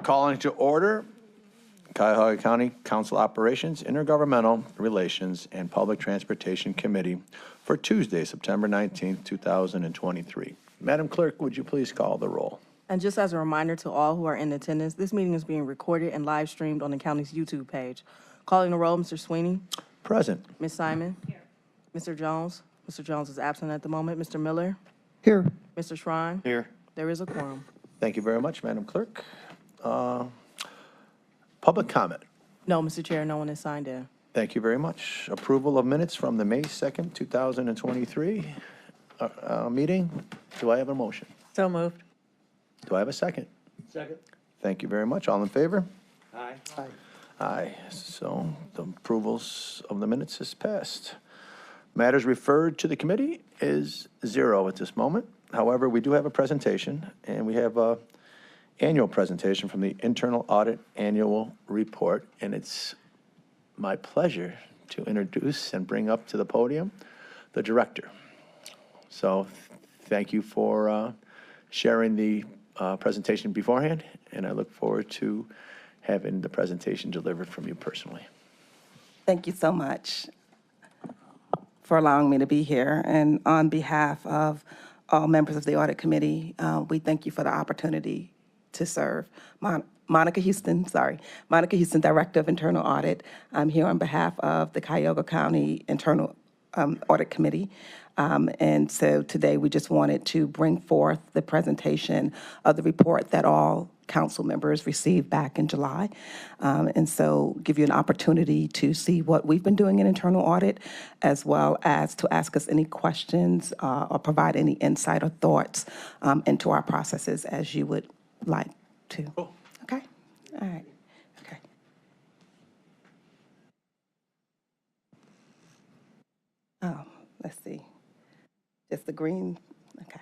Calling to order Cuyahoga County Council Operations, Intergovernmental Relations, and Public Transportation Committee for Tuesday, September 19th, 2023. Madam Clerk, would you please call the roll? And just as a reminder to all who are in attendance, this meeting is being recorded and live streamed on the county's YouTube page. Calling the roll, Mr. Sweeney. Present. Ms. Simon. Here. Mr. Jones. Mr. Jones is absent at the moment. Mr. Miller. Here. Mr. Shrine. Here. There is a quorum. Thank you very much, Madam Clerk. Public comment. No, Mr. Chair, no one is signed in. Thank you very much. Approval of minutes from the May 2nd, 2023 meeting. Do I have a motion? So moved. Do I have a second? Second. Thank you very much. All in favor? Aye. Aye. So the approvals of the minutes is passed. Matters referred to the committee is 0 at this moment. However, we do have a presentation, and we have a annual presentation from the Internal Audit Annual Report, and it's my pleasure to introduce and bring up to the podium the director. So thank you for sharing the presentation beforehand, and I look forward to having the presentation delivered from you personally. Thank you so much for allowing me to be here. And on behalf of all members of the Audit Committee, we thank you for the opportunity to serve. Monica Houston, Director of Internal Audit. I'm here on behalf of the Cuyahoga County Internal Audit Committee. And so today we just wanted to bring forth the presentation of the report that all council members received back in July. And so give you an opportunity to see what we've been doing in internal audit, as well as to ask us any questions or provide any insight or thoughts into our processes as you would like to. Cool. Okay? All right. Okay. Oh, let's see. Just the green. Okay.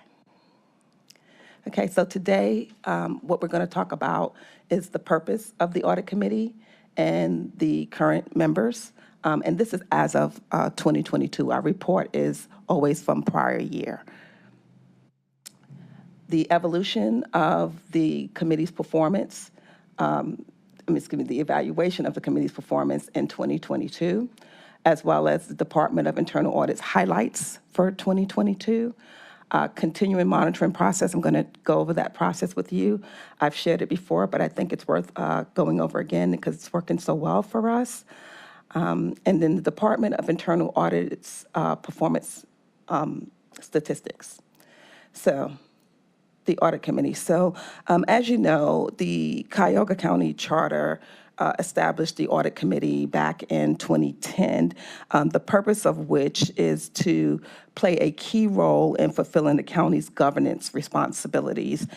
Okay, so today, what we're going to talk about is the purpose of the audit committee and the current members. And this is as of 2022. Our report is always from prior year. The evolution of the committee's performance, the evaluation of the committee's performance in 2022, as well as the Department of Internal Audit's highlights for 2022. Continuing monitoring process, I'm going to go over that process with you. I've shared it before, but I think it's worth going over again because it's working so well for us. And then the Department of Internal Audit's performance statistics. So the audit committee. So as you know, the Cuyahoga County Charter established the audit committee back in 2010, the purpose of which is to play a key role in fulfilling the county's governance responsibilities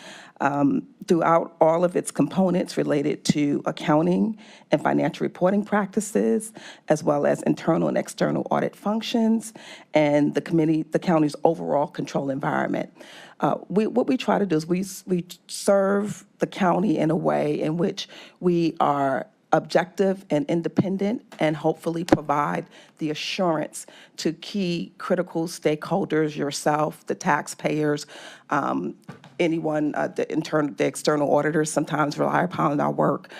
throughout all of its components related to accounting and financial reporting practices, as well as internal and external audit functions, and the county's overall control environment. What we try to do is we serve the county in a way in which we are objective and independent, and hopefully provide the assurance to key critical stakeholders, yourself, the taxpayers, anyone, the external auditors sometimes rely upon our work.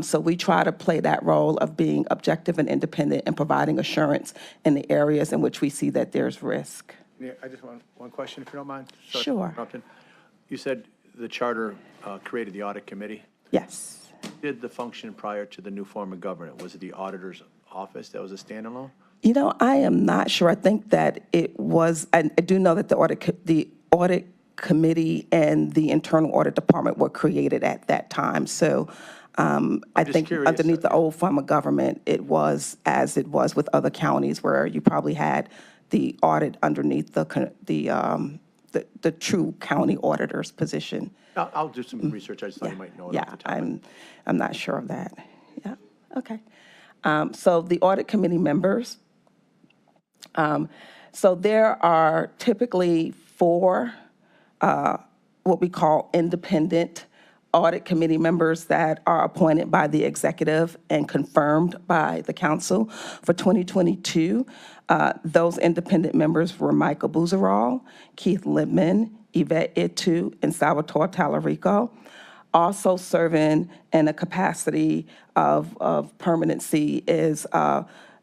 So we try to play that role of being objective and independent and providing assurance in the areas in which we see that there's risk. Yeah, I just want one question, if you don't mind. Sorry sure. You said the charter created the audit committee. Yes. Did the function prior to the new form of government? Was it the auditor's office that was a standalone? You know, I am not sure. I think that it was, I do know that the audit committee and the internal audit department were created at that time. So I think curious, underneath the old form of government, it was as it was with other counties where you probably had the audit underneath the true county auditor's position. I'll do some research. I just thought you might know it off the top. I'm not sure of that. Yeah, okay. So the audit committee members, so there are typically 4 what we call independent audit committee members that are appointed by the executive and confirmed by the council. For 2022, those independent members were Michael Buzerall, Keith Libman, Yvette Itu, and Salvatore Tallarico. Also serving in a capacity of permanency is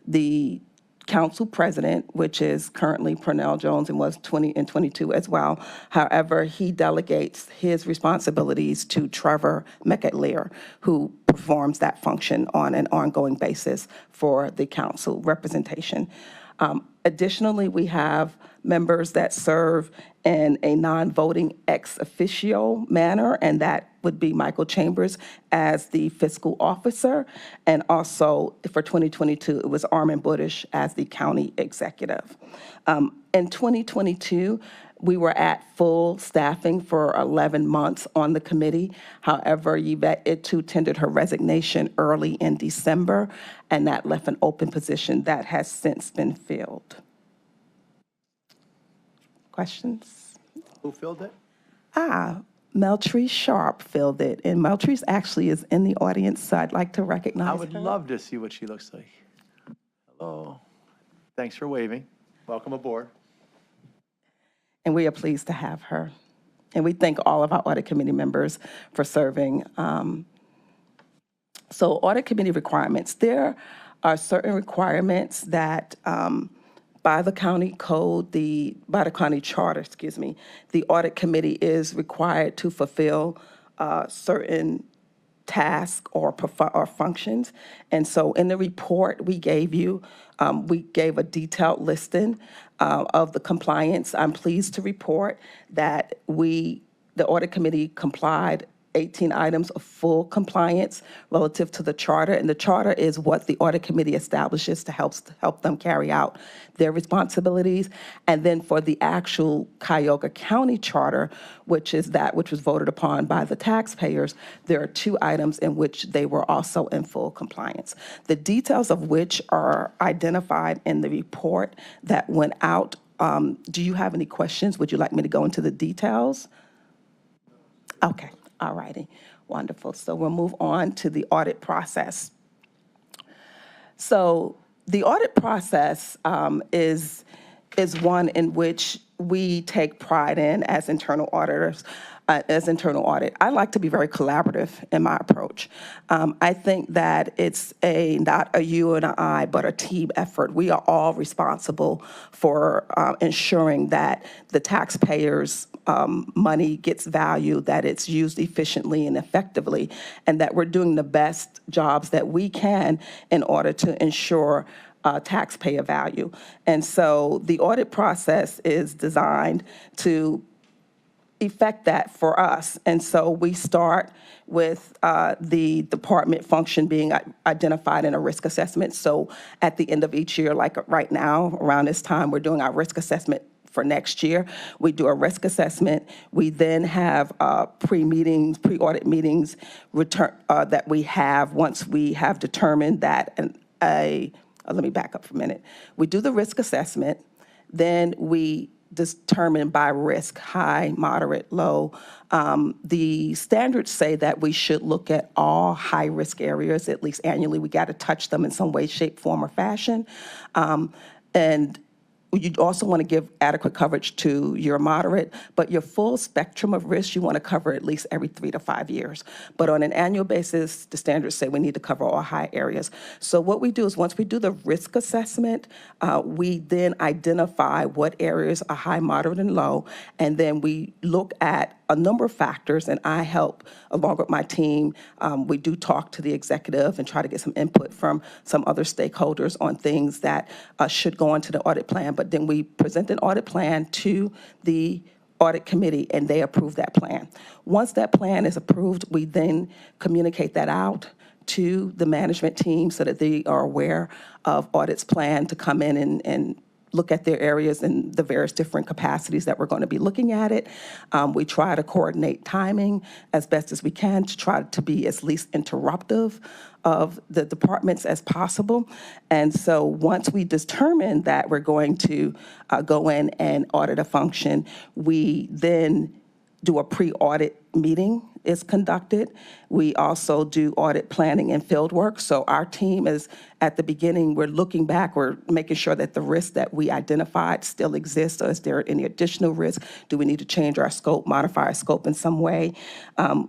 the council president, which is currently Pernell Jones and was 20 and 22 as well. However, he delegates his responsibilities to Trevor McAleer, who performs that function on an ongoing basis for the council representation. Additionally, we have members that serve in a non-voting ex officio manner, and that would be Michael Chambers as the fiscal officer, and also for 2022, it was Armin Budish as the county executive. In 2022, we were at full staffing for 11 months on the committee. However, Yvette Itu tendered her resignation early in December, and that left an open position that has since been filled. Questions? Who filled it? Meltrice Sharp filled it, and Meltrice actually is in the audience, so I'd like to recognize her. I would love to see what she looks like. Hello. Thanks for waving. Welcome aboard. And we are pleased to have her. And we thank all of our audit committee members for serving. So audit committee requirements, there are certain requirements that by the county code, by the county charter, the audit committee is required to fulfill certain tasks or functions. And so in the report we gave you, we gave a detailed listing of the compliance. I'm pleased to report that the audit committee complied 18 items of full compliance relative to the charter, and the charter is what the audit committee establishes to help them carry out their responsibilities. And then for the actual Cuyahoga County Charter, which was voted upon by the taxpayers, there are 2 items in which they were also in full compliance. The details of which are identified in the report that went out. Do you have any questions? Would you like me to go into the details? Okay. All righty, wonderful. So we'll move on to the audit process. So the audit process is one in which we take pride in as internal auditors. As internal audit, I like to be very collaborative in my approach. I think that it's not a you and an I, but a team effort. We are all responsible for ensuring that the taxpayers' money gets value, that it's used efficiently and effectively, and that we're doing the best jobs that we can in order to ensure taxpayer value. And so the audit process is designed to effect that for us. And so we start with the department function being identified in a risk assessment. So at the end of each year, like right now, around this time, we're doing our risk assessment for next year. We do a risk assessment. We then have pre-audit meetings that we have once we have determined that let me back up for a minute. We do the risk assessment, then we determined by risk, high, moderate, low. The standards say that we should look at all high-risk areas, at least annually. We got to touch them in some way, shape, form, or fashion. And you also want to give adequate coverage to your moderate, but your full spectrum of risk, you want to cover at least every 3 to 5 years. But on an annual basis, the standards say we need to cover all high areas. So what we do is once we do the risk assessment, we then identify what areas are high, moderate, and low, and then we look at a number of factors, and I help along with my team. We do talk to the executive and try to get some input from some other stakeholders on things that should go into the audit plan, but then we present an audit plan to the audit committee and they approve that plan. Once that plan is approved, we then communicate that out to the management team so that they are aware of audits plan to come in and look at their areas and the various different capacities that we're going to be looking at it. We try to coordinate timing as best as we can to try to be as least interruptive of the departments as possible. And so once we determine that we're going to go in and audit a function, we then do a pre-audit meeting is conducted. We also do audit planning and field work. So our team is, at the beginning, we're looking back, we're making sure that the risks that we identified still exist. So is there any additional risk? Do we need to change our scope, modify our scope in some way?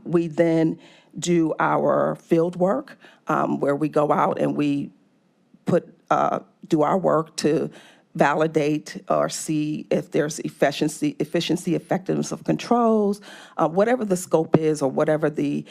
We then do our field work, where we go out and we do our work to validate or see if there's efficiency, effectiveness of controls, whatever the scope is or whatever the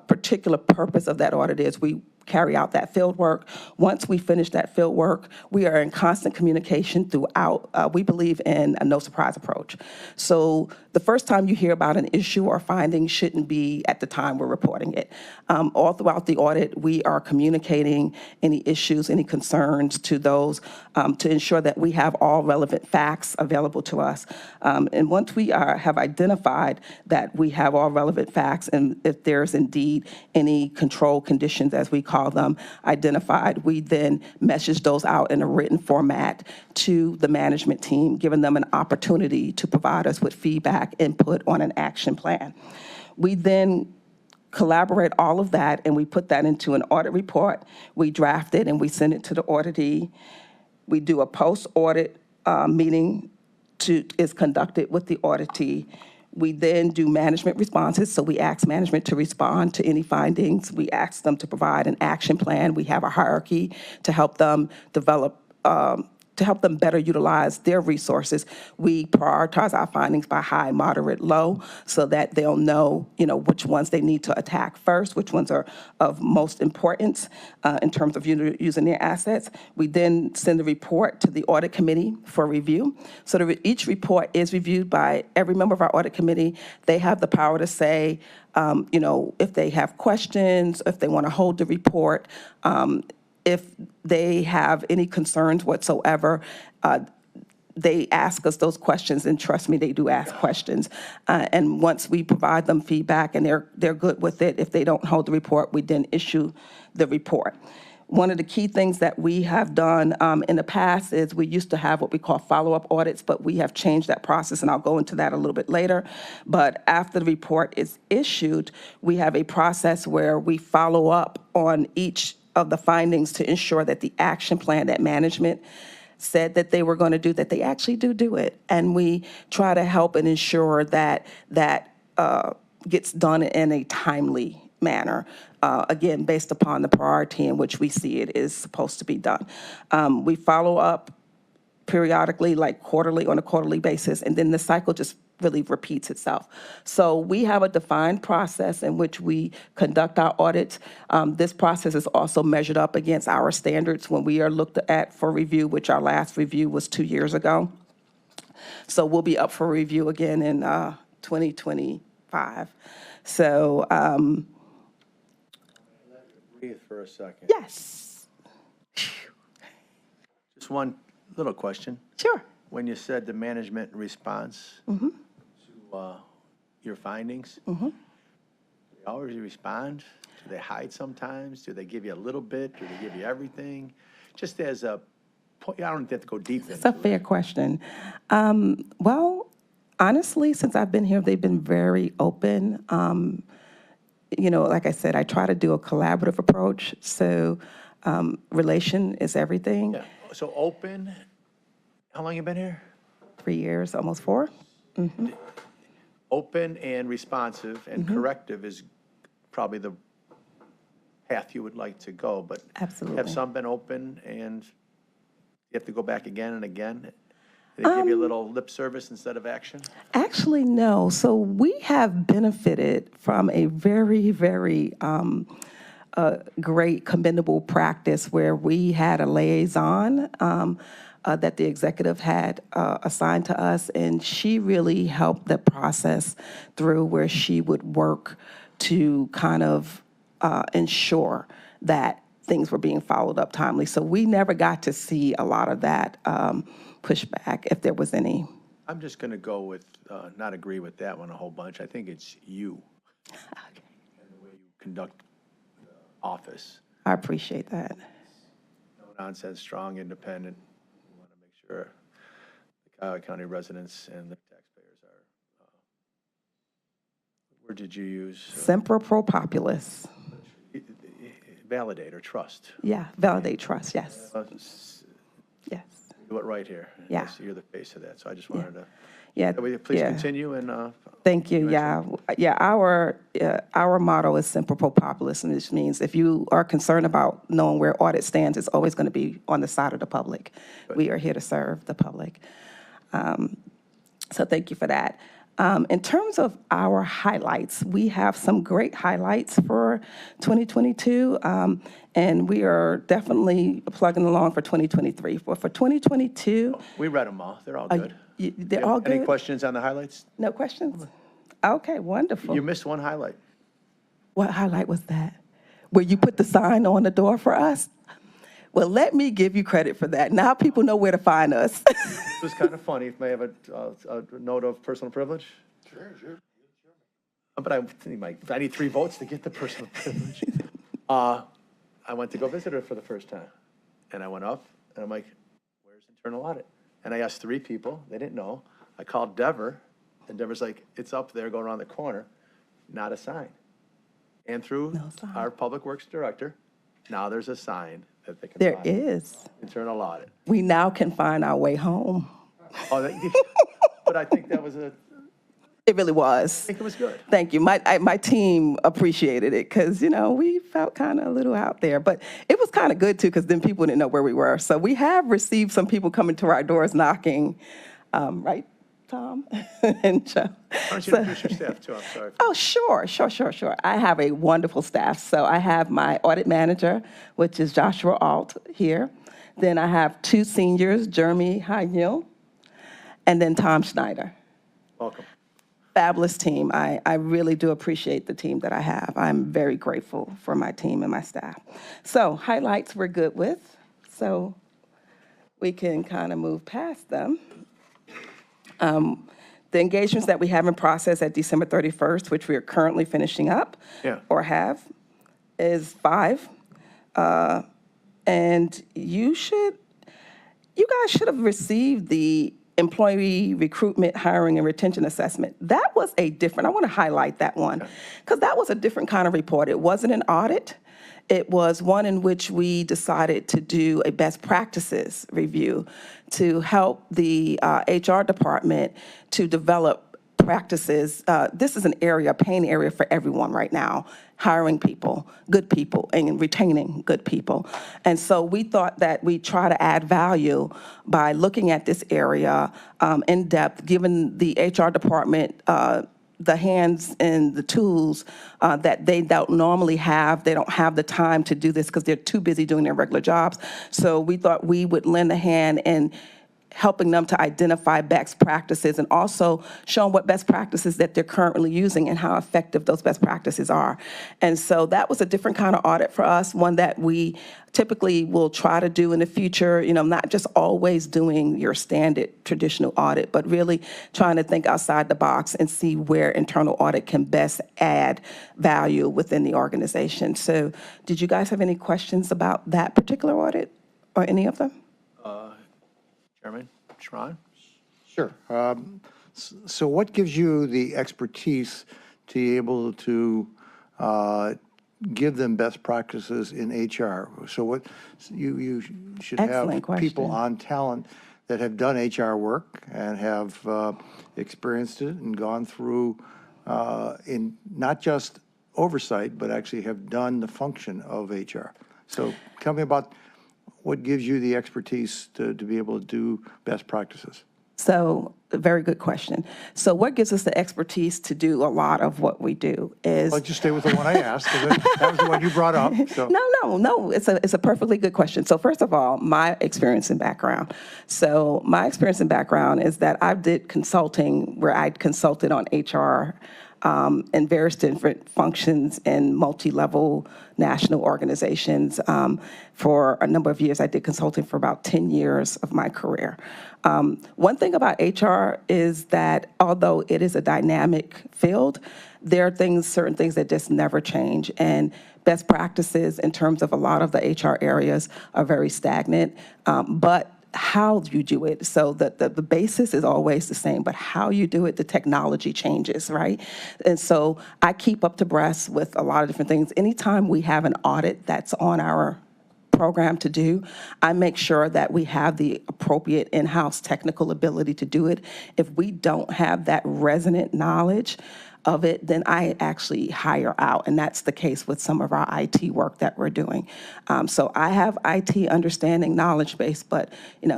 particular purpose of that audit is, we carry out that field work. Once we finish that field work, we are in constant communication throughout. We believe in a no surprise approach. So the first time you hear about an issue or finding shouldn't be at the time we're reporting it. All throughout the audit, we are communicating any issues, any concerns to those to ensure that we have all relevant facts available to us. And once we have identified that we have all relevant facts, and if there's indeed any control conditions, as we call them, identified, we then message those out in a written format to the management team, giving them an opportunity to provide us with feedback, input on an action plan. We then collaborate all of that, and we put that into an audit report. We draft it, and we send it to the auditee. We do a post-audit meeting is conducted with the auditee. We then do management responses, so we ask management to respond to any findings. We ask them to provide an action plan. We have a hierarchy to help them develop, to help them better utilize their resources. We prioritize our findings by high, moderate, low, so that they'll know, which ones they need to attack first, which ones are of most importance in terms of using their assets. We then send the report to the audit committee for review. So each report is reviewed by every member of our audit committee. They have the power to say, if they have questions, if they want to hold the report, if they have any concerns whatsoever, they ask us those questions, and trust me, they do ask questions. And once we provide them feedback and they're good with it, if they don't hold the report, we then issue the report. One of the key things that we have done in the past is we used to have what we call follow-up audits, but we have changed that process, and I'll go into that a little bit later. But after the report is issued, we have a process where we follow up on each of the findings to ensure that the action plan that management said that they were going to do, that they actually do it. And we try to help and ensure that that gets done in a timely manner, again, based upon the priority in which we see it is supposed to be done. We follow up periodically, like quarterly, on a quarterly basis, and then the cycle just really repeats itself. So we have a defined process in which we conduct our audits. This process is also measured up against our standards when we are looked at for review, which our last review was 2 years ago. So we'll be up for review again in 2025. So Breathe for a second. yes. Just one little question. Sure. When you said the management response to your findings, do they always respond? Do they hide sometimes? Do they give you a little bit? Do they give you everything? Just as a point, I don't have to go deep into it. It's a fair question. Well, honestly, since I've been here, they've been very open. Like I said, I try to do a collaborative approach. So relation is everything. Yeah. So open, how long you been here? 3 years, almost 4. Open and responsive and corrective is probably the path you would like to go, but Absolutely. have some been open and you have to go back again and again? They give you a little lip service instead of action? Actually, no. So we have benefited from a very, very great, commendable practice where we had a liaison that the executive had assigned to us, and she really helped the process through, where she would work to kind of ensure that things were being followed up timely. So we never got to see a lot of that pushback, if there was any. I'm just going to go with, not agree with that one a whole bunch. I think it's you Okay. and the way you conduct the office. I appreciate that. No nonsense, strong, independent. We want to make sure the Cuyahoga County residents and the taxpayers are word did you use? Semper Pro Populis. Validate or trust. Yeah, validate trust, yes. Yes. Do it right here. Yeah. Yes, you're the face of that, so I just wanted to. Yeah. Will you please yeah. continue and. Thank you. Yeah, our motto is Semper Pro Populis, which means if you are concerned about knowing where audit stands, it's always going to be on the side of the public. We are here to serve the public. So thank you for that. In terms of our highlights, we have some great highlights for 2022, and we are definitely plugging along for 2023. But for 2022, We read them all. They're all good. they're all good. Any questions on the highlights? No questions? Okay, wonderful. You missed one highlight. What highlight was that? Where you put the sign on the door for us? Well, let me give you credit for that. Now people know where to find us. It was kind of funny. May I have a note of personal privilege? Sure. But I need 3 votes to get the personal privilege. I went to go visit her for the first time. And I went up, and I'm like, where's internal audit? And I asked 3 people. They didn't know. I called Dever, and Dever's like, it's up there, go around the corner. Not a sign. And through No sign. our Public Works Director, now there's a sign that they can There find. is. Internal audit. We now can find our way home. Oh, but I think that was It really was. I think it was good. Thank you. My team appreciated it because, we felt kind of a little out there. But it was kind of good, too, because then people didn't know where we were. So we have received some people coming to our doors knocking, right, Tom and Joe? Why don't you introduce your staff, too? I'm sorry. Oh, sure. I have a wonderful staff. So I have my audit manager, which is Joshua Alt here. Then I have 2 seniors, Jeremy Hayil, and then Tom Schneider. Welcome. Fabulous team. I really do appreciate the team that I have. I'm very grateful for my team and my staff. So highlights we're good with. So we can kind of move past them. The engagements that we have in process at December 31st, which we are currently finishing up Yeah. or have, is 5. And you guys should have received the employee recruitment, hiring, and retention assessment. That was I want to highlight that one, because that was a different kind of report. It wasn't an audit. It was one in which we decided to do a best practices review to help the HR department to develop practices. This is a pain area for everyone right now, hiring people, good people, and retaining good people. And so we thought that we'd try to add value by looking at this area in depth, giving the HR department the hands and the tools that they don't normally have. They don't have the time to do this because they're too busy doing their regular jobs. So we thought we would lend a hand in helping them to identify best practices and also show them what best practices that they're currently using and how effective those best practices are. And so that was a different kind of audit for us, one that we typically will try to do in the future, not just always doing your standard traditional audit, but really trying to think outside the box and see where internal audit can best add value within the organization. So did you guys have any questions about that particular audit or any of them? Chairman Schron? Sure. So what gives you the expertise to be able to give them best practices in HR? So what you should Excellent have question. people on talent that have done HR work and have experienced it and gone through in not just oversight, but actually have done the function of HR. So tell me about what gives you the expertise to be able to do best practices? So, a very good question. So what gives us the expertise to do a lot of what we do is... Well, just stay with the one I asked, because that was the one you brought up. So. No, it's a perfectly good question. So first of all, my experience and background. So my experience and background is that I did consulting where I consulted on HR and various different functions in multi-level national organizations. For a number of years, I did consulting for about 10 years of my career. One thing about HR is that although it is a dynamic field, there are certain things that just never change. And best practices in terms of a lot of the HR areas are very stagnant. But how you do it. So the basis is always the same, but how you do it, the technology changes, right? And so I keep up to breast with a lot of different things. Anytime we have an audit that's on our program to do, I make sure that we have the appropriate in-house technical ability to do it. If we don't have that resonant knowledge of it, then I actually hire out, and that's the case with some of our IT work that we're doing. So I have IT understanding, knowledge base, but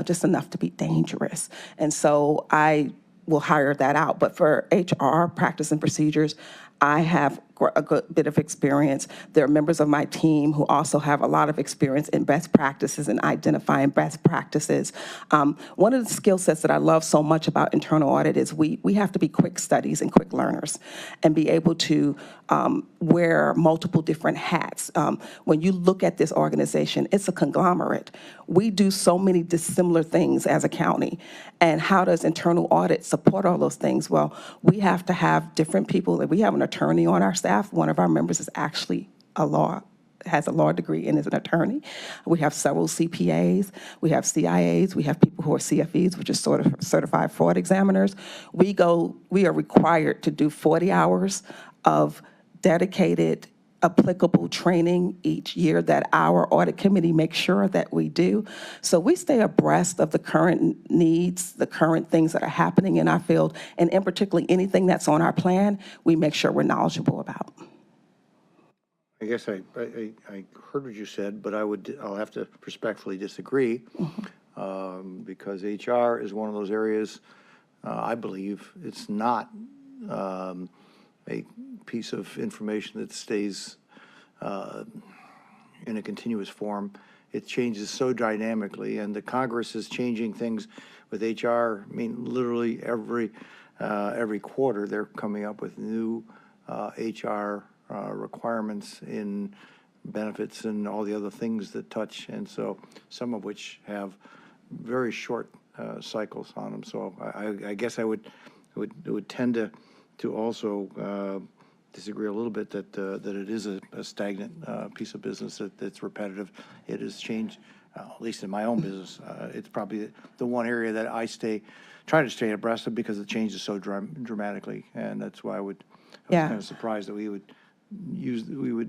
just enough to be dangerous. And so I will hire that out. But for HR practice and procedures, I have a good bit of experience. There are members of my team who also have a lot of experience in best practices and identifying best practices. One of the skill sets that I love so much about internal audit is we have to be quick studies and quick learners and be able to wear multiple different hats. When you look at this organization, it's a conglomerate. We do so many dissimilar things as a county. And how does internal audit support all those things? Well, we have to have different people. We have an attorney on our staff. One of our members is actually has a law degree and is an attorney. We have several CPAs. We have CIAs. We have people who are CFEs, which is sort of certified fraud examiners. We are required to do 40 hours of dedicated applicable training each year that our audit committee makes sure that we do. So we stay abreast of the current needs, the current things that are happening in our field, and in particular, anything that's on our plan, we make sure we're knowledgeable about. I guess I heard what you said, but I'll have to respectfully disagree, because HR is one of those areas, I believe, it's not a piece of information that stays in a continuous form. It changes so dynamically, and the Congress is changing things with HR. I mean, literally every quarter, they're coming up with new HR requirements in benefits and all the other things that touch, and so some of which have very short cycles on them. So I guess I would tend to also disagree a little bit that it is a stagnant piece of business that's repetitive. It has changed, at least in my own business. It's probably the one area that I try to stay abreast of because it changes so dramatically, and that's why I was kind of surprised that we would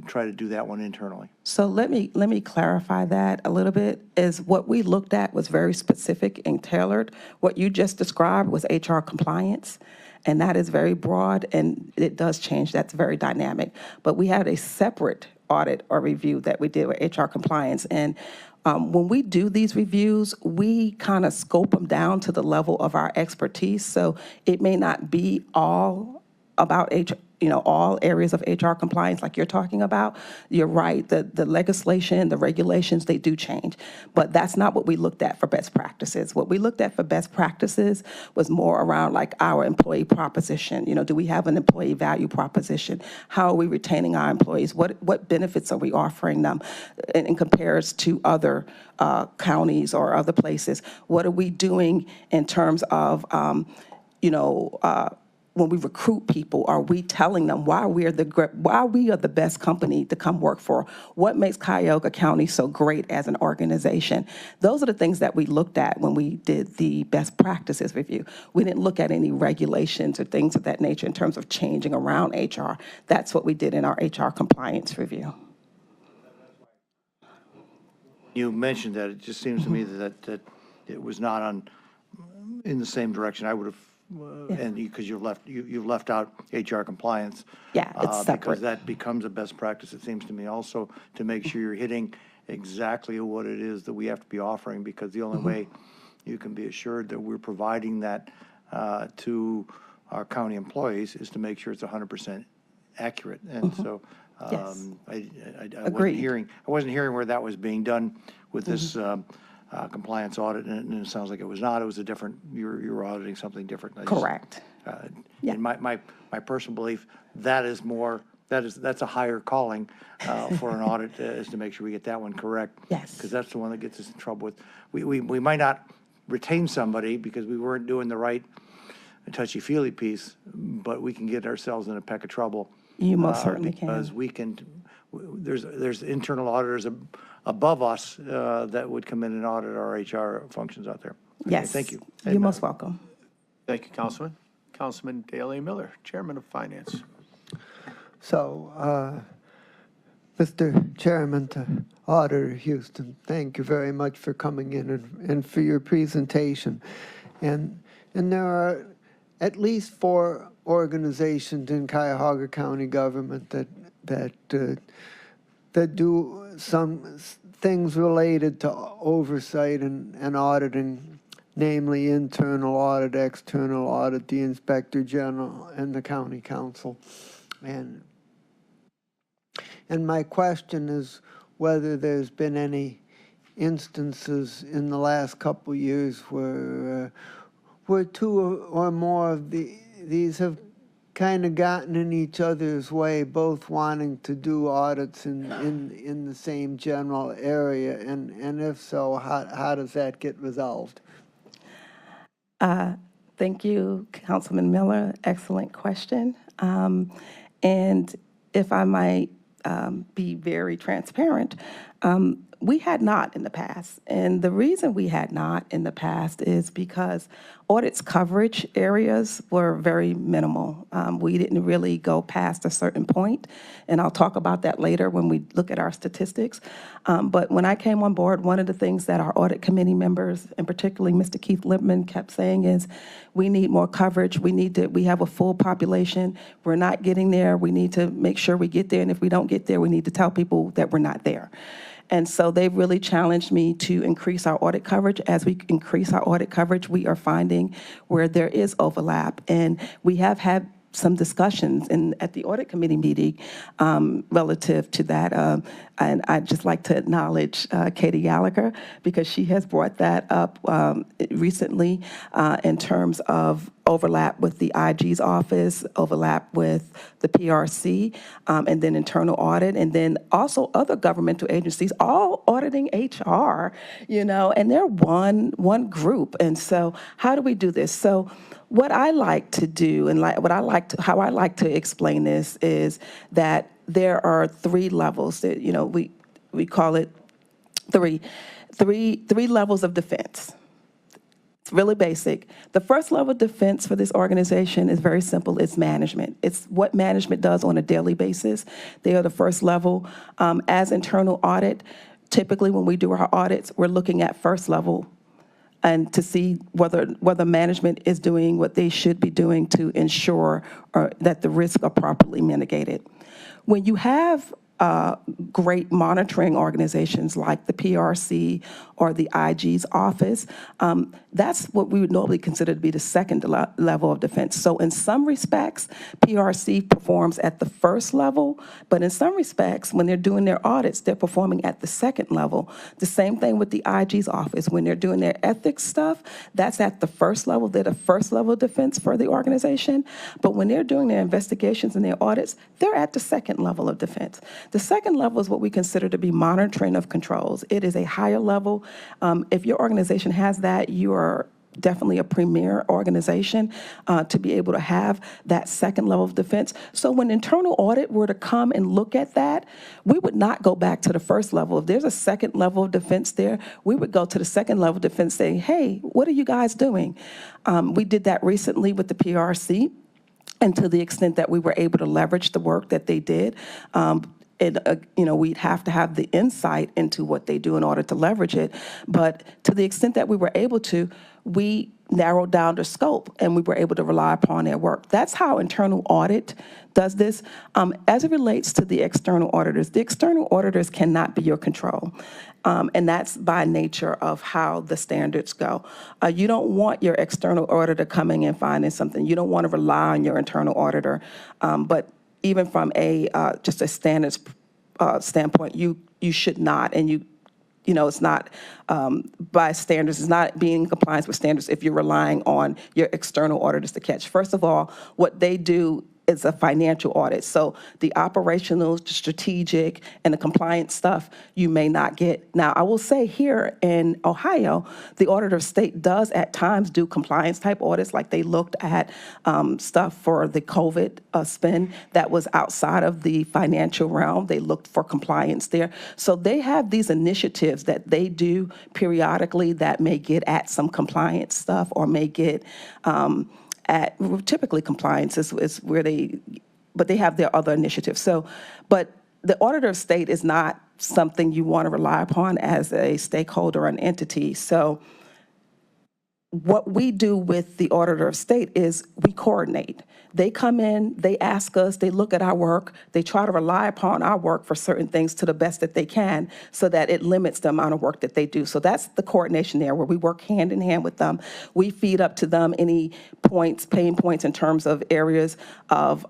try to do that one internally. So let me clarify that a little bit. Is what we looked at was very specific and tailored. What you just described was HR compliance, and that is very broad, and it does change. That's very dynamic. But we had a separate audit or review that we did with HR compliance, and when we do these reviews, we kind of scope them down to the level of our expertise. So it may not be all about all areas of HR compliance like you're talking about. You're right, the legislation, the regulations, they do change. But that's not what we looked at for best practices. What we looked at for best practices was more around like our employee proposition. Do we have an employee value proposition? How are we retaining our employees? What benefits are we offering them in comparison to other counties or other places? What are we doing in terms of, when we recruit people, are we telling them why we are the best company to come work for? What makes Cuyahoga County so great as an organization? Those are the things that we looked at when we did the best practices review. We didn't look at any regulations or things of that nature in terms of changing around HR. That's what we did in our HR compliance review. You mentioned that. It just seems to me that it was not in the same direction. I would have. And because you've left out HR compliance. Yeah, it's separate. Because that becomes a best practice, it seems to me, also to make sure you're hitting exactly what it is that we have to be offering, because the only way you can be assured that we're providing that to our county employees is to make sure it's 100% accurate. And so I wasn't hearing where that was being done with this compliance audit, and it sounds like it was not. It was a different. You were auditing something different. Correct. In my personal belief, that's a higher calling for an audit, is to make sure we get that one correct. Yes. Because that's the one that gets us in trouble with. We might not retain somebody because we weren't doing the right touchy-feely piece, but we can get ourselves in a peck of trouble. You most certainly can. Because we can. There's internal auditors above us that would come in and audit our HR functions out there. Okay, Yes. thank you. You're most welcome. Thank you, Councilman. Councilman Dale A. Miller, Chairman of Finance. So, Mr. Chairman to Auditor Houston, thank you very much for coming in and for your presentation. And there are at least 4 organizations in Cuyahoga County government that do some things related to oversight and auditing, namely internal audit, external audit, the Inspector General, and the County Council. And my question is whether there's been any instances in the last couple of years where 2 or more of these have kind of gotten in each other's way, both wanting to do audits in the same general area, and if so, how does that get resolved? Thank you, Councilman Miller. Excellent question. And if I might be very transparent, we had not in the past. And the reason we had not in the past is because audits coverage areas were very minimal. We didn't really go past a certain point, and I'll talk about that later when we look at our statistics. But when I came on board, one of the things that our audit committee members, and particularly Mr. Keith Lippman, kept saying is, we need more coverage. We have a full population. We're not getting there. We need to make sure we get there, and if we don't get there, we need to tell people that we're not there. And so they've really challenged me to increase our audit coverage. As we increase our audit coverage, we are finding where there is overlap. And we have had some discussions at the audit committee meeting relative to that. And I'd just like to acknowledge Katie Gallagher, because she has brought that up recently in terms of overlap with the IG's office, overlap with the PRC, and then internal audit, and then also other governmental agencies, all auditing HR, and they're one group. And so how do we do this? So what I like to do, and how I like to explain this is that there are 3 levels that, we call it three levels of defense. It's really basic. The first level of defense for this organization is very simple. It's management. It's what management does on a daily basis. They are the first level. As internal audit, typically when we do our audits, we're looking at first level and to see whether management is doing what they should be doing to ensure that the risks are properly mitigated. When you have great monitoring organizations like the PRC or the IG's office, that's what we would normally consider to be the second level of defense. So in some respects, PRC performs at the first level, but in some respects, when they're doing their audits, they're performing at the second level. The same thing with the IG's office. When they're doing their ethics stuff, that's at the first level. They're the first level of defense for the organization. But when they're doing their investigations and their audits, they're at the second level of defense. The second level is what we consider to be monitoring of controls. It is a higher level. If your organization has that, you are definitely a premier organization to be able to have that second level of defense. So when internal audit were to come and look at that, we would not go back to the first level. If there's a second level of defense there, we would go to the second level of defense saying, hey, what are you guys doing? We did that recently with the PRC, and to the extent that we were able to leverage the work that they did, we'd have to have the insight into what they do in order to leverage it. But to the extent that we were able to, we narrowed down the scope and we were able to rely upon their work. That's how internal audit does this. As it relates to the external auditors cannot be your control. And that's by nature of how the standards go. You don't want your external auditor coming and finding something. You don't want to rely on your internal auditor. But even from just a standards standpoint, you should not, and it's not by standards, it's not being in compliance with standards if you're relying on your external auditors to catch. First of all, what they do is a financial audit. So the operational, the strategic, and the compliance stuff you may not get. Now, I will say here in Ohio, the Auditor of State does at times do compliance type audits, like they looked at stuff for the COVID spend that was outside of the financial realm. They looked for compliance there. So they have these initiatives that they do periodically that may get at some compliance stuff or may get at, typically compliance is where but they have their other initiatives. So, but the Auditor of State is not something you want to rely upon as a stakeholder or an entity. So what we do with the Auditor of State is we coordinate. They come in, they ask us, they look at our work, they try to rely upon our work for certain things to the best that they can so that it limits the amount of work that they do. So that's the coordination there, where we work hand in hand with them. We feed up to them any points, pain points in terms of areas of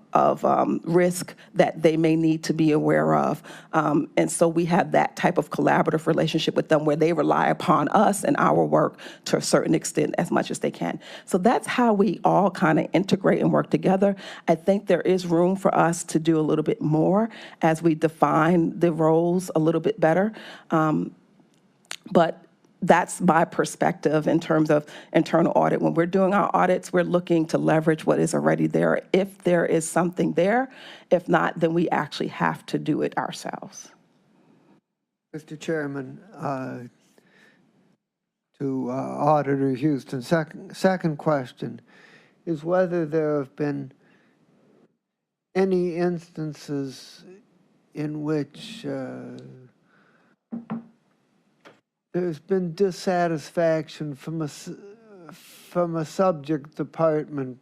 risk that they may need to be aware of. And so we have that type of collaborative relationship with them where they rely upon us and our work to a certain extent as much as they can. So that's how we all kind of integrate and work together. I think there is room for us to do a little bit more as we define the roles a little bit better. But that's my perspective in terms of internal audit. When we're doing our audits, we're looking to leverage what is already there. If there is something there, if not, then we actually have to do it ourselves. Mr. Chairman, to Auditor Houston, second question is whether there have been any instances in which there's been dissatisfaction from a subject department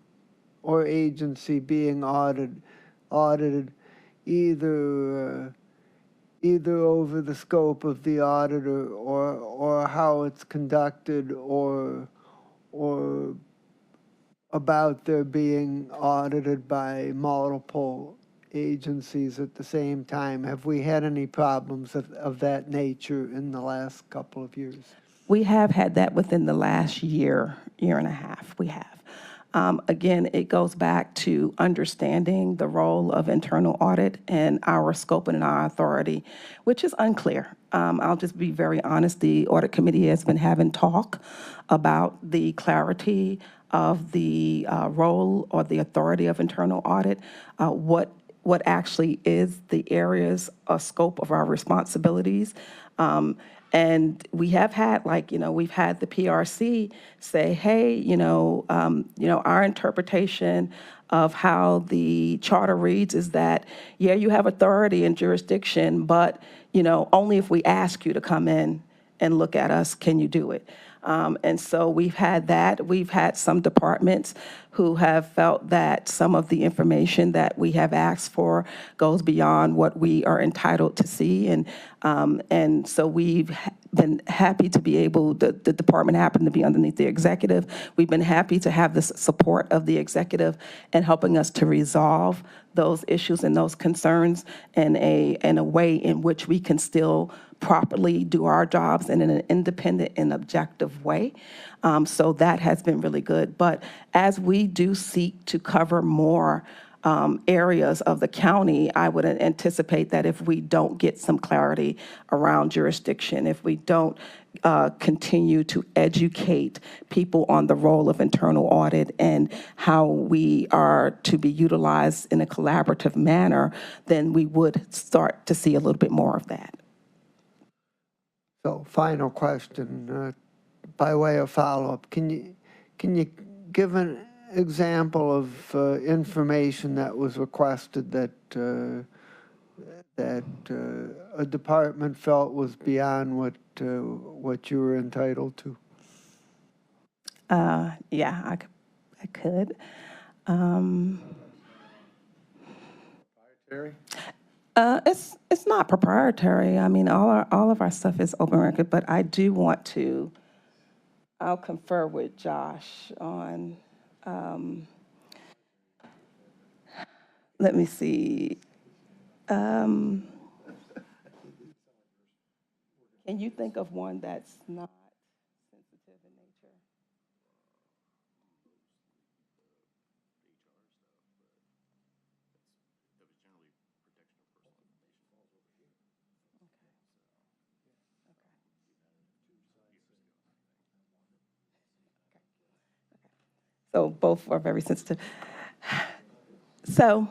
or agency being audited either over the scope of the audit or how it's conducted or about their being audited by multiple agencies at the same time. Have we had any problems of that nature in the last couple of years? We have had that within the last year and a half. We have. Again, it goes back to understanding the role of internal audit and our scope and our authority, which is unclear. I'll just be very honest. The audit committee has been having talk about the clarity of the role or the authority of internal audit, what actually is the areas or scope of our responsibilities. And we have had, we've had the PRC say, hey, our interpretation of how the charter reads is that, yeah, you have authority and jurisdiction, but, only if we ask you to come in and look at us, can you do it? And so we've had that. We've had some departments who have felt that some of the information that we have asked for goes beyond what we are entitled to see. And so we've been happy to be able, the department happened to be underneath the executive. We've been happy to have the support of the executive and helping us to resolve those issues and those concerns in a way in which we can still properly do our jobs and in an independent and objective way. So that has been really good. But as we do seek to cover more areas of the county, I would anticipate that if we don't get some clarity around jurisdiction, if we don't continue to educate people on the role of internal audit and how we are to be utilized in a collaborative manner, then we would start to see a little bit more of that. So, final question, by way of follow-up, can you give an example of information that was requested that a department felt was beyond what you were entitled to? Yeah, I could. Proprietary? It's not proprietary. I mean, all of our stuff is open record, but I do want to. I'll confer with Josh on. Let me see. Can you think of one that's not sensitive in nature? so both are very sensitive. So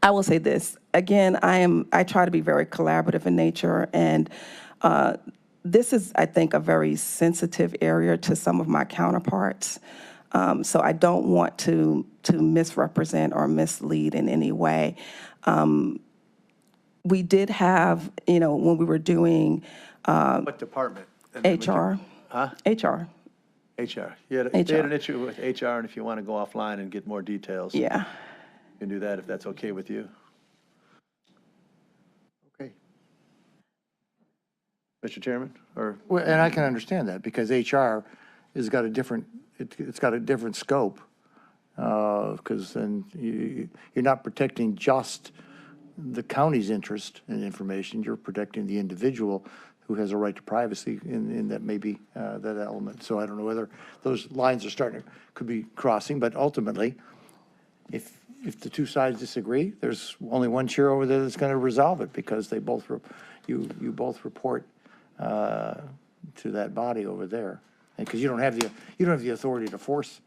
I will say this, again, I try to be very collaborative in nature, and this is, I think, a very sensitive area to some of my counterparts. So I don't want to misrepresent or mislead in any way. We did have, when we were doing What department? And then we can- HR. Huh? HR, HR. They had an HR. issue with HR, and if you want to go offline and get more details, you yeah. can do that if that's okay with you. Okay. Mr. Chairman, or, Well, and I can understand that, because HR has got a different, it's got a different scope, because then you're not protecting just the county's interest in information, you're protecting the individual who has a right to privacy in that maybe that element. So I don't know whether those lines are could be crossing, but ultimately, if the two sides disagree, there's only one chair over there that's going to resolve it, because they both, you both report to that body over there. And because you don't have the authority to force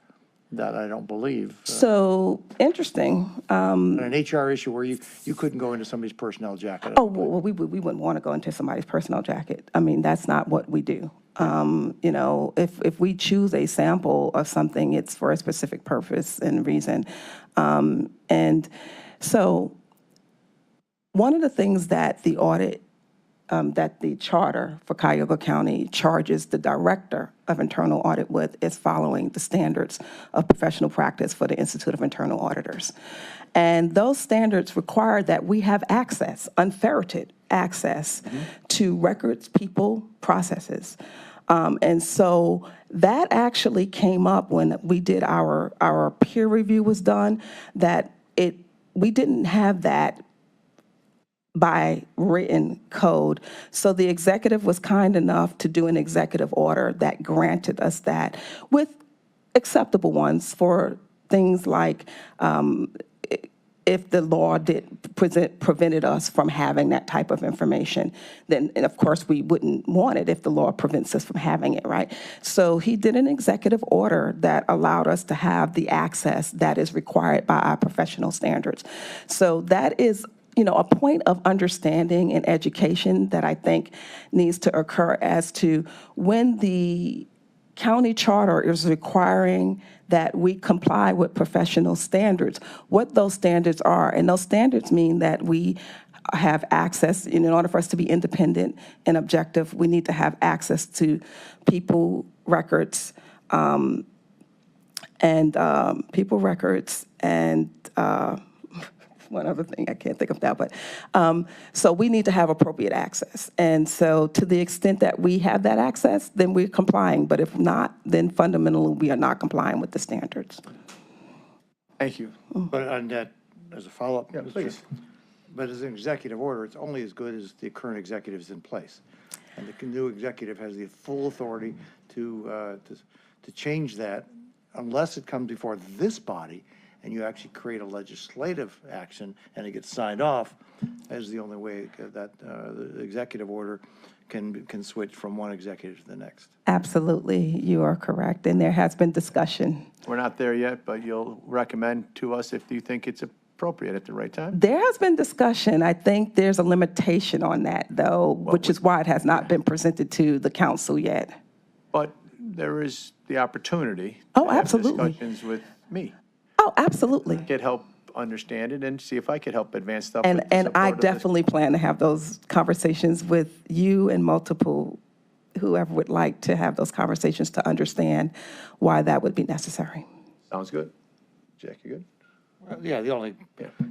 that, I don't believe. So, interesting. On an HR issue where you couldn't go into somebody's personnel jacket. Oh, well, we wouldn't want to go into somebody's personal jacket. I mean, that's not what we do. If we choose a sample of something, it's for a specific purpose and reason. And so one of the things that the audit, that the charter for Cuyahoga County charges the director of internal audit with is following the standards of professional practice for the Institute of Internal Auditors. And those standards require that we have access, unferreted access to records, people, processes. And so that actually came up when we did our peer review was done, that we didn't have that by written code. So the executive was kind enough to do an executive order that granted us that, with acceptable ones for things like if the law prevented us from having that type of information, then, and of course, we wouldn't want it if the law prevents us from having it, right? So he did an executive order that allowed us to have the access that is required by our professional standards. So that is, a point of understanding and education that I think needs to occur as to when the county charter is requiring that we comply with professional standards, what those standards are. And those standards mean that we have access, in order for us to be independent and objective, we need to have access to people records, and one other thing, I can't think of that, but so we need to have appropriate access. And so to the extent that we have that access, then we're complying. But if not, then fundamentally we are not complying with the standards. thank you. But on that, as a follow-up. Yeah, Mr. please. But as an executive order, it's only as good as the current executives in place. And the new executive has the full authority to change that unless it comes before this body and you actually create a legislative action and it gets signed off, as the only way that the executive order can switch from one executive to the next. Absolutely, you are correct. And there has been discussion. We're not there yet, but you'll recommend to us if you think it's appropriate at the right time? There has been discussion. I think there's a limitation on that, though, which is why it has not been presented to the council yet. But there is the opportunity Oh, to have absolutely. discussions with me. Oh, absolutely. Get help understand it and see if I could help advance stuff. And with the I support of this. definitely plan to have those conversations with you and multiple, whoever would like to have those conversations to understand why that would be necessary. Sounds good. Jack, you good? Well, yeah, the only,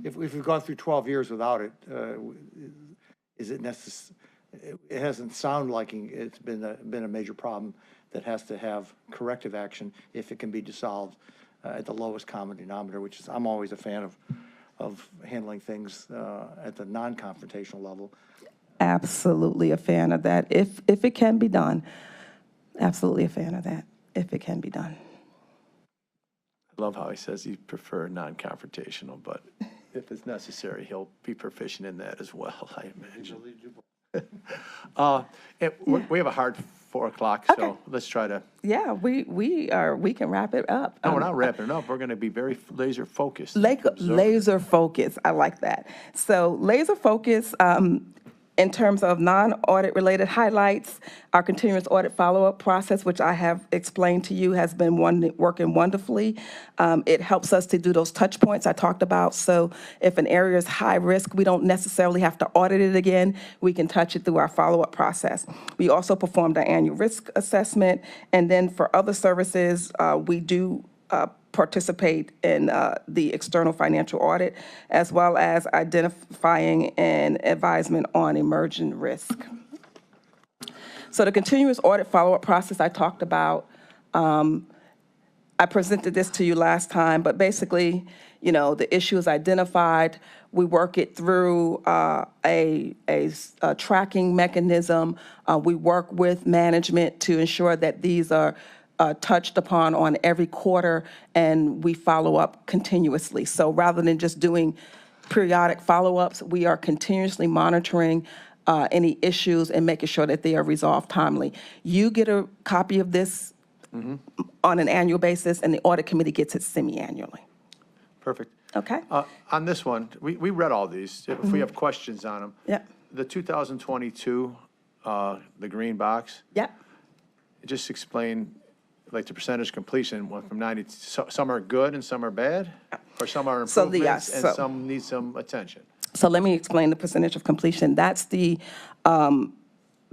if we've gone through 12 years without it, is it necessary? It hasn't sounded like it's been a major problem that has to have corrective action if it can be dissolved at the lowest common denominator, which is, I'm always a fan of handling things at the non-confrontational level. Absolutely a fan of that. If it can be done, absolutely a fan of that, if it can be done. I love how he says he prefer non-confrontational, but if it's necessary, he'll be proficient in that as well, I imagine. We have a hard 4 o'clock, Okay. so let's try to, Yeah, we can wrap it up. no, we're not wrapping it up. We're going to be very laser focused. Laser focus, I like that. So laser focus, in terms of non-audit related highlights, our continuous audit follow-up process, which I have explained to you, has been working wonderfully. It helps us to do those touch points I talked about. So if an area is high risk, we don't necessarily have to audit it again. We can touch it through our follow-up process. We also performed our annual risk assessment. And then for other services, we do participate in the external financial audit, as well as identifying and advisement on emerging risk. So the continuous audit follow-up process I talked about, I presented this to you last time, but basically, the issue is identified. We work it through a tracking mechanism. We work with management to ensure that these are touched upon on every quarter, and we follow up continuously. So rather than just doing periodic follow-ups, we are continuously monitoring any issues and making sure that they are resolved timely. You get a copy of this on an annual basis, and the audit committee gets it semi-annually. Perfect. Okay? On this one, we read all these. If we have questions on them. Yep. The 2022, the green box, Yep. just explain, like, the percentage completion went from 90, some are good and some are bad? Or some are So improvements yes, and some need some attention? So let me explain the percentage of completion. That's the,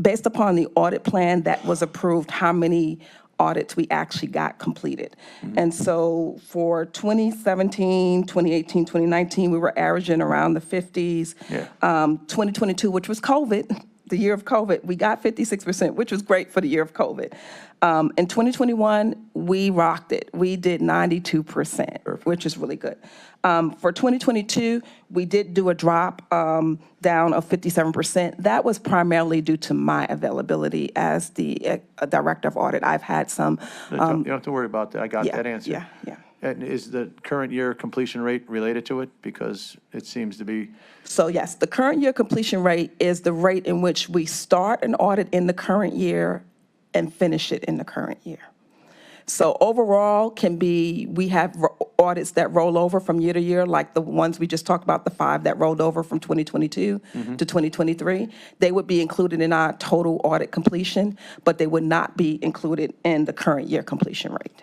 based upon the audit plan that was approved, how many audits we actually got completed. And so for 2017, 2018, 2019, we were averaging around the 50s. Yeah. 2022, which was COVID, the year of COVID, we got 56%, which was great for the year of COVID. In 2021, we rocked it. We did 92%, which is really good. For 2022, we did do a drop down of 57%. That was primarily due to my availability as the director of audit. I've had some. You don't have to worry about that. I got Yeah, that answer. yeah. And is the current year completion rate related to it? Because it seems to be, So yes, the current year completion rate is the rate in which we start an audit in the current year and finish it in the current year. So overall we have audits that roll over from year to year, like the ones we just talked about, the 5 that rolled over from 2022 to 2023. They would be included in our total audit completion, but they would not be included in the current year completion rate.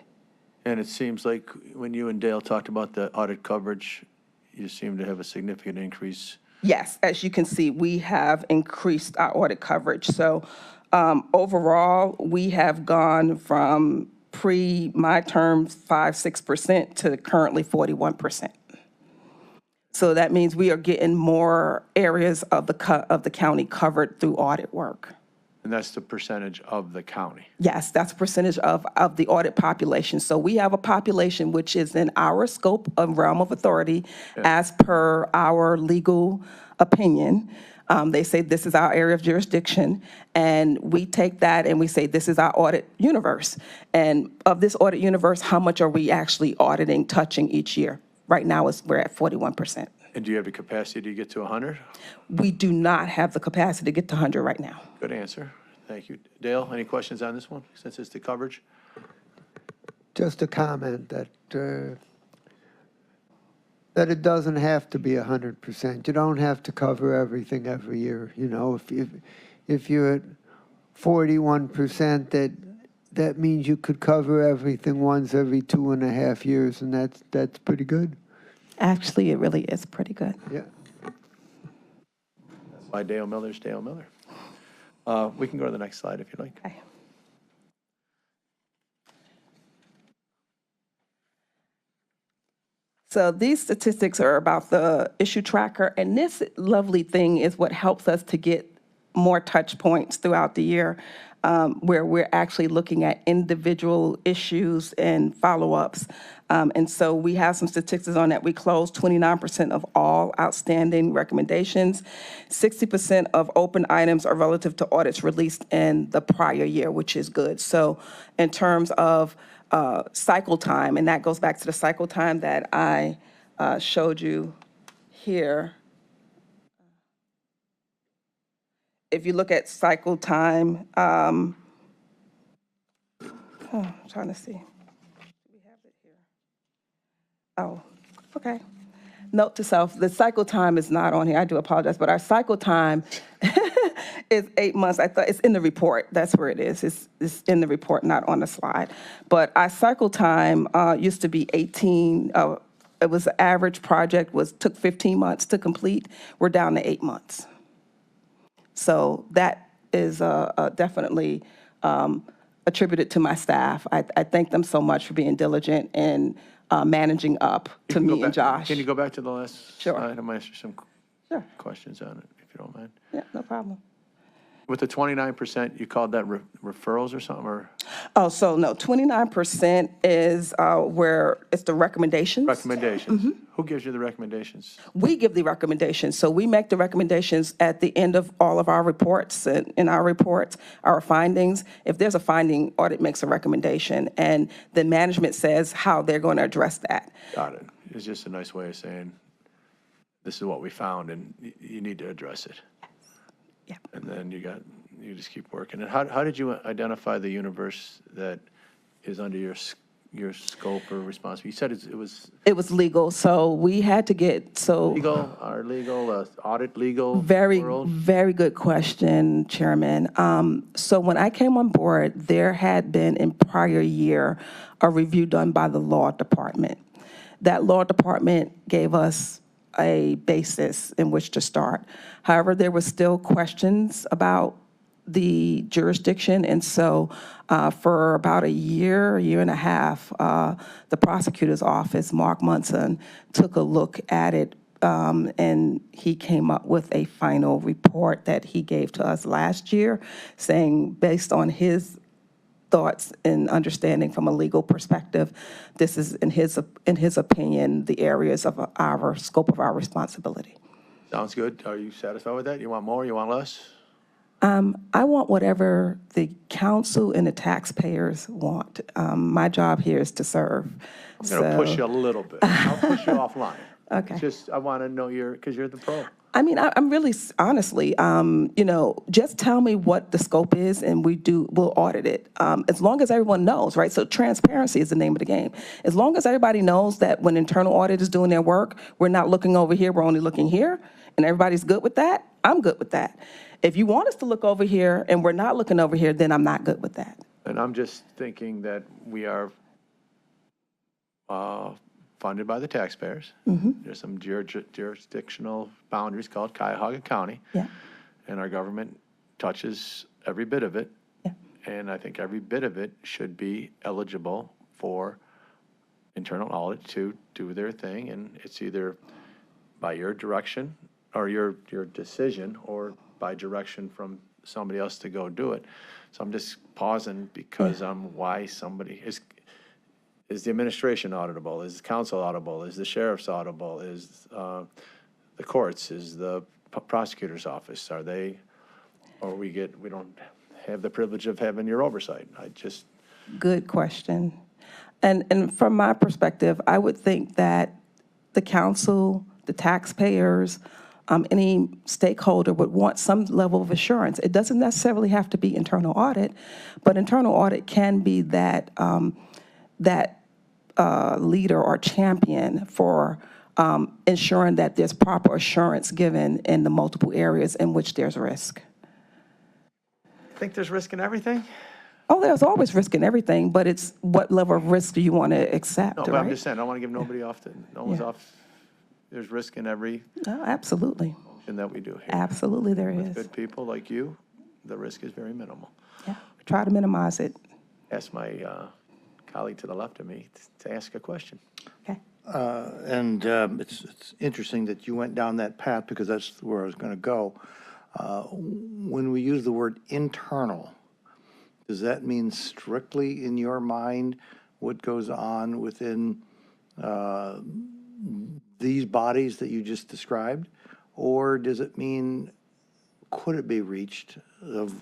and it seems like when you and Dale talked about the audit coverage, you seem to have a significant increase. Yes, as you can see, we have increased our audit coverage. So overall, we have gone from my term 5-6% to currently 41%. So that means we are getting more areas of the county covered through audit work. And that's the percentage of the county. Yes, that's a percentage of the audit population. So we have a population which is in our scope of realm of authority as per our legal opinion. They say this is our area of jurisdiction, and we take that and we say this is our audit universe. And of this audit universe, how much are we actually auditing, touching each year? Right now, we're at 41%. And do you have the capacity to get to 100? We do not have the capacity to get to 100 right now. Good answer. Thank you. Dale, any questions on this one, since it's the coverage? Just a comment that it doesn't have to be 100%. You don't have to cover everything every year. If you're at 41%, that means you could cover everything once every 2.5 years, and that's pretty good. Actually, it really is pretty good. Yeah. That's why Dale Miller's Dale Miller. We can go to the next slide if you like. Okay. So these statistics are about the issue tracker, and this lovely thing is what helps us to get more touch points throughout the year, where we're actually looking at individual issues and follow-ups. And so we have some statistics on that. We closed 29% of all outstanding recommendations. 60% of open items are relative to audits released in the prior year, which is good. So in terms of cycle time, and that goes back to the cycle time that I showed you here. If you look at cycle time, I'm trying to see. Do we have it here? Oh, okay. Note to self, the cycle time is not on here. I do apologize, but our cycle time is 8 months. I thought it's in the report. That's where it is. It's in the report, not on the slide. But our cycle time used to be 18. It was the average project took 15 months to complete. We're down to 8 months. So that is definitely attributed to my staff. I thank them so much for being diligent and managing up to me and Josh. Can you go back to the last Sure. slide? I'm going to ask you some Sure. questions on it, if you don't mind. Yeah, no problem. With the 29%, you called that referrals or something, or Oh, so no, 29% is where it's the recommendations. recommendations? Mm-hmm. Who gives you the recommendations? We give the recommendations. So we make the recommendations at the end of all of our reports and in our reports, our findings. If there's a finding, audit makes a recommendation, and the management says how they're going to address that. Got it. It's just a nice way of saying, this is what we found, and you need to address it. Yeah. And then you just keep working. And how did you identify the universe that is under your scope or responsibility? You said It was legal, so we had to get, audit legal Very, world? very good question, Chairman. So when I came on board, there had been in prior year a review done by the law department. That law department gave us a basis in which to start. However, there were still questions about the jurisdiction, and so for about a year and a half, the prosecutor's office, Mark Munson, took a look at it, and he came up with a final report that he gave to us last year, saying, based on his thoughts and understanding from a legal perspective, this is, in his opinion, the areas of our scope of our responsibility. Sounds good. Are you satisfied with that? You want more? You want less? I want whatever the council and the taxpayers want. My job here is to serve. I'm going to push you a little bit. I'll push you offline. Okay. Just, I want to know because you're the pro. I mean, I'm really, honestly, just tell me what the scope is and we'll audit it. As long as everyone knows, right? So transparency is the name of the game. As long as everybody knows that when internal audit is doing their work, we're not looking over here, we're only looking here, and everybody's good with that, I'm good with that. If you want us to look over here and we're not looking over here, then I'm not good with that. And I'm just thinking that we are funded by the taxpayers. There's some jurisdictional boundaries called Cuyahoga County. Yeah. And our government touches every bit of it. Yeah. And I think every bit of it should be eligible for internal audit to do their thing. And it's either by your direction or your decision, or by direction from somebody else to go do it. So I'm just pausing because why somebody is the administration auditable? Is the council auditable? Is the sheriff's auditable? Is the courts? Is the prosecutor's office? Are they, or we don't have the privilege of having your oversight? Good question. And from my perspective, I would think that the council, the taxpayers, any stakeholder would want some level of assurance. It doesn't necessarily have to be internal audit, but internal audit can be that leader or champion for ensuring that there's proper assurance given in the multiple areas in which there's risk. Think there's risk in everything? Oh, there's always risk in everything, but it's what level of risk do you want to accept, No, but right? I'm just saying, I don't want to give nobody no one's Yeah. off. There's risk in every Oh, absolutely. function that we do here. Absolutely there With is. good people like you, the risk is very minimal. Yeah, we try to minimize it. Ask my colleague to the left of me to ask a question. Okay. And it's interesting that you went down that path, because that's where I was going to go. When we use the word internal, does that mean strictly in your mind what goes on within these bodies that you just described? Or does it mean, could it be reached of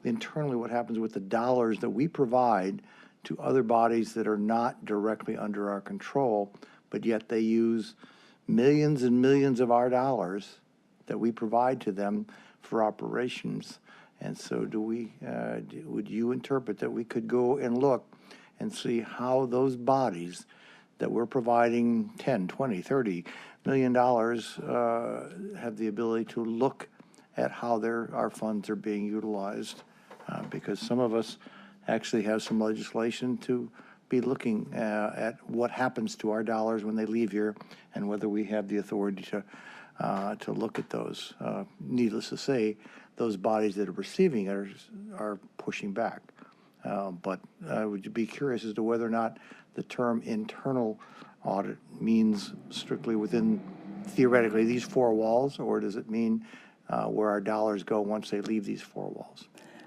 internally what happens with the dollars that we provide to other bodies that are not directly under our control, but yet they use millions and millions of our dollars that we provide to them for operations? And so would you interpret that we could go and look and see how those bodies that we're providing 10, 20, 30 million dollars have the ability to look at how our funds are being utilized? Because some of us actually have some legislation to be looking at what happens to our dollars when they leave here and whether we have the authority to look at those. Needless to say, those bodies that are receiving it are pushing back. But I would be curious as to whether or not the term internal audit means strictly within, theoretically, these four walls, or does it mean where our dollars go once they leave these four walls?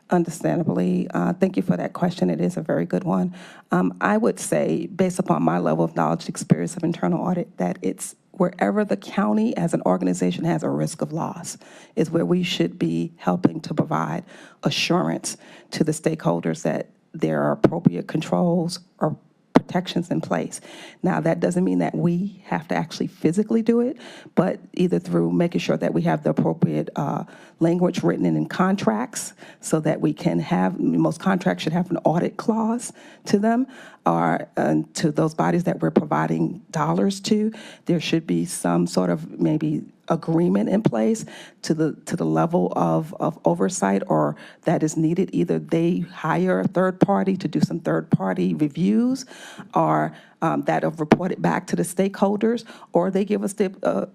Understandably, thank you for that question. It is a very good one. I would say, based upon my level of knowledge, experience of internal audit, that it's wherever the county as an organization has a risk of loss is where we should be helping to provide assurance to the stakeholders that there are appropriate controls or protections in place. Now, that doesn't mean that we have to actually physically do it, but either through making sure that we have the appropriate language written in contracts so that we can have, most contracts should have an audit clause to them, or to those bodies that we're providing dollars to. There should be some sort of maybe agreement in place to the level of oversight or that is needed. Either they hire a third party to do some third party reviews, or that have reported back to the stakeholders, or they give us the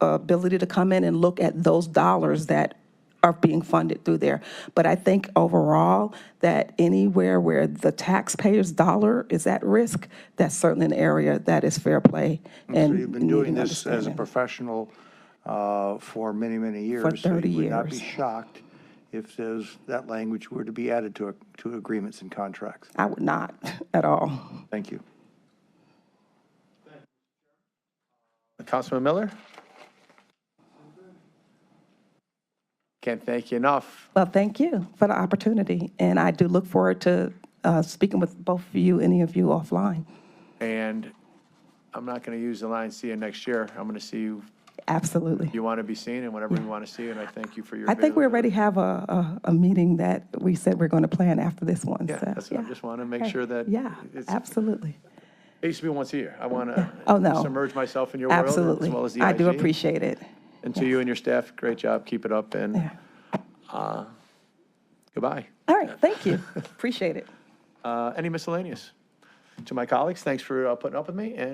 ability to come in and look at those dollars that are being funded through there. But I think overall that anywhere where the taxpayer's dollar is at risk, that's certainly an area that is fair play. And So you've been doing this as a understanding. professional for many, many years. For 30 So you would not be years. shocked if that language were to be added to agreements and contracts. I would not at all. Thank you. Councilman Miller? Can't thank you enough. Well, thank you for the opportunity. And I do look forward to speaking with both of you, any of you offline. And I'm not going to use the line, see you next year. I'm going to see you, Absolutely. you want to be seen and whenever you want to see you, and I thank you for your I think we already availability. have a meeting that we said we're going to plan after this one. Yeah, so, that's what I just want to make Okay. sure that. Yeah, it's- absolutely. It used to be once a year. I want to Oh, no. submerge myself in your world Absolutely. as well as the I do IG. appreciate it. And to you and your staff, great job. Keep it up and Yeah. goodbye. All right, thank you. Appreciate it. Any miscellaneous? To my colleagues, thanks for putting up with me and